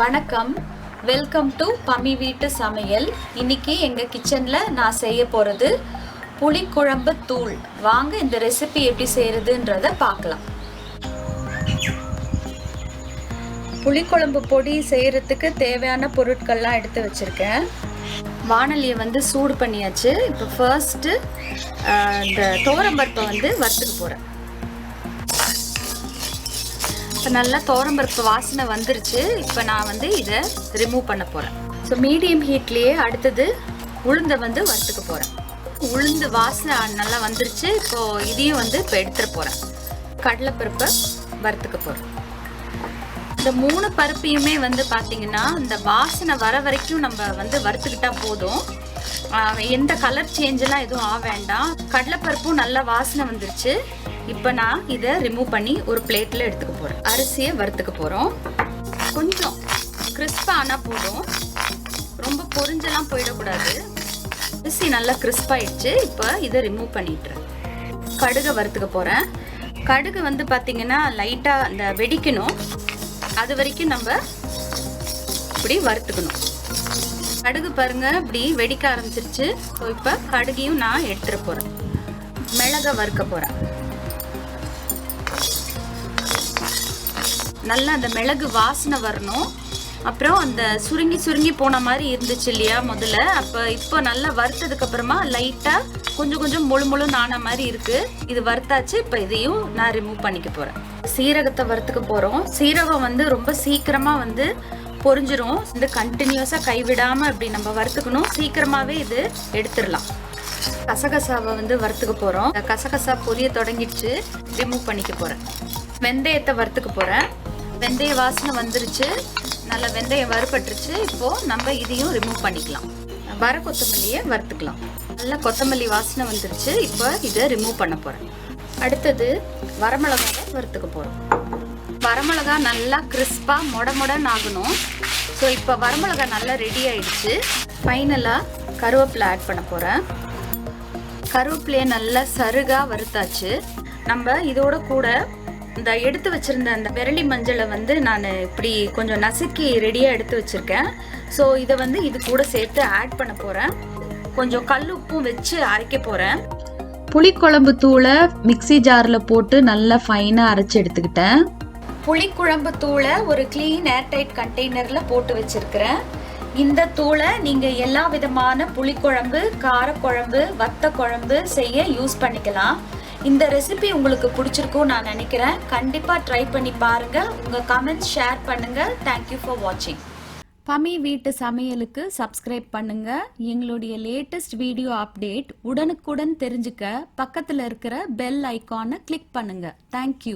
வணக்கம், welcome to PamiVeetuSamayal. இன்னைக்கு எங்கள் கிச்சனில் நான் செய்ய போகிறது புளிக்குழம்பு தூள். வாங்க இந்த ரெசிபி எப்படி செய்கிறதுன்றதை பார்க்கலாம். புளிக்குழம்பு பொடி செய்கிறதுக்கு தேவையான பொருட்கள்லாம் எடுத்து வச்சுருக்கேன். வானலியை சூடு பண்ணியாச்சு. இப்போ ஃபர்ஸ்ட்டு இந்த துவரம்பருப்பை வறுத்துக்க போகிறேன். இப்போ நல்லா துவரம்பருப்பு வாசனை வந்துருச்சு. இப்போ நான் இதை ரிமூவ் பண்ண போகிறேன். ஸோ மீடியம் ஹீட்லேயே அடுத்தது உளுந்தை வறுத்துக்க போகிறேன். உளுந்து வாசனை நல்லா வந்துருச்சு. இப்போது இதையும் இப்போ எடுத்துட போகிறேன். கடலைப்பருப்பை வறுத்துக்க போகிறேன். இந்த 3 பருப்பையுமே பார்த்தீங்கன்னா இந்த வாசனை வர வரைக்கும் நம்ம வறுத்துக்கிட்டா போதும். எந்த கலர் சேஞ்செல்லாம் எதுவும் ஆக வேண்டாம். கடலைப்பருப்பும் நல்லா வாசனை வந்துருச்சு. இப்போ நான் இதை ரிமூவ் பண்ணி ஒரு பிளேட்டில் எடுத்துக்க போகிறேன். அரிசியை வறுத்துக்க போகிறோம். கொஞ்சம் கிறிஸ்பாக ஆனால் போதும், ரொம்ப பொரிஞ்செல்லாம் போயிடக்கூடாது. அரிசி நல்லா கிறிஸ்பாயிடுச்சு. இப்போ இதை ரிமூவ் பண்ணிட்டுறேன். கடுகை வறுத்துக்க போகிறேன். கடுகு பார்த்தீங்கன்னா லைட்டாக அந்த வெடிக்கணும், அது வரைக்கும் நம்ம இப்படி வறுத்துக்கணும். கடுகு பாருங்க இப்படி வெடிக்க ஆரம்பிச்சிருச்சு. ஸோ இப்போ கடுகையும் நான் எடுத்துட போகிறேன். மிளகை வறுக்க போகிறேன். நல்லா அந்த மிளகு வாசனை வரணும். அப்புறம் அந்த சுருங்கி போன மாதிரி இருந்துச்சு இல்லையா முதல்ல, இப்போ நல்லா வறுத்ததுக்கு அப்புறமா லைட்டாக கொஞ்சம் முழு நான மாதிரி இருக்கு. இது வறுத்தாச்சு. இப்போ இதையும் நான் ரிமூவ் பண்ணிக்க போறேன். சீரகத்தை வறுத்துக்க போறோம். சீரகம் ரொம்ப சீக்கிரமா பொரிஞ்சிரும். கண்டினியூஸா கைவிடாம இப்படி நம்ம வறுத்துக்கணும். சீக்கிரமாவே இது எடுத்துடலாம். கசகசாவை வறுத்துக்க போறோம். கசகசா பொரிய தொடங்கிடுச்சு. ரிமூவ் பண்ணிக்க போறேன். வெந்தயத்தை வறுத்துக்க போறேன். வெந்தய வாசனை வந்துருச்சு. நல்லா வெந்தயம் வறுபட்டுருச்சு. இப்போ நம்ம இதையும் ரிமூவ் பண்ணிக்கலாம். வர கொத்தமல்லியை வறுத்துக்கலாம். நல்லா கொத்தமல்லி வாசனை வந்துருச்சு. இப்போ இதை ரிமூவ் பண்ண போறேன். அடுத்தது வரமிளகாவை வறுத்துக்க போறோம். வரமிளகா நல்லா கிறிஸ்பா மொடன்னு ஆகணும். ஸோ இப்போ வரமிளகா நல்லா ரெடி ஆயிடுச்சு. ஃபைனலாக கருவேப்பிலை ஆட் பண்ண போறேன். கருவேப்பிலையை நல்லா சருகா வறுத்தாச்சு. நம்ம இதோட கூட இந்த எடுத்து வச்சிருந்த அந்த விரலி மஞ்சளை நான் இப்படி கொஞ்சம் நசுக்கி ரெடியாக எடுத்து வச்சிருக்கேன். ஸோ இதை இது கூட சேர்த்து ஆட் பண்ண போகிறேன். கொஞ்சம் கல் உப்பும் வச்சு அரைக்க போகிறேன். புளிக்குழம்பு தூளை மிக்ஸி ஜாரில் போட்டு நல்லா ஃபைனாக அரைச்சி எடுத்துக்கிட்டேன். புளிக்குழம்பு தூளை ஒரு க்ளீன் ஏர்டைட் கண்டெய்னரில் போட்டு வச்சிருக்கிறேன். இந்த தூளை நீங்கள் எல்லா விதமான புளிக்குழம்பு, காரக்குழம்பு, வத்தக்குழம்பு செய்ய யூஸ் பண்ணிக்கலாம். இந்த ரெசிபி உங்களுக்கு பிடிச்சிருக்கும் நான் நினைக்கிறேன். கண்டிப்பாக ட்ரை பண்ணி பாருங்கள். உங்கள் கமெண்ட்ஸ் ஷேர் பண்ணுங்கள். தேங்க்யூ ஃபார் வாட்சிங். PamiVeetuSamayalக்கு சப்ஸ்கிரைப் பண்ணுங்க. எங்களுடைய லேட்டஸ்ட் வீடியோ அப்டேட் உடனுக்குடன் தெரிஞ்சுக்க பக்கத்தில் இருக்கிற பெல் ஐக்கானை கிளிக் பண்ணுங்க. தேங்க்யூ.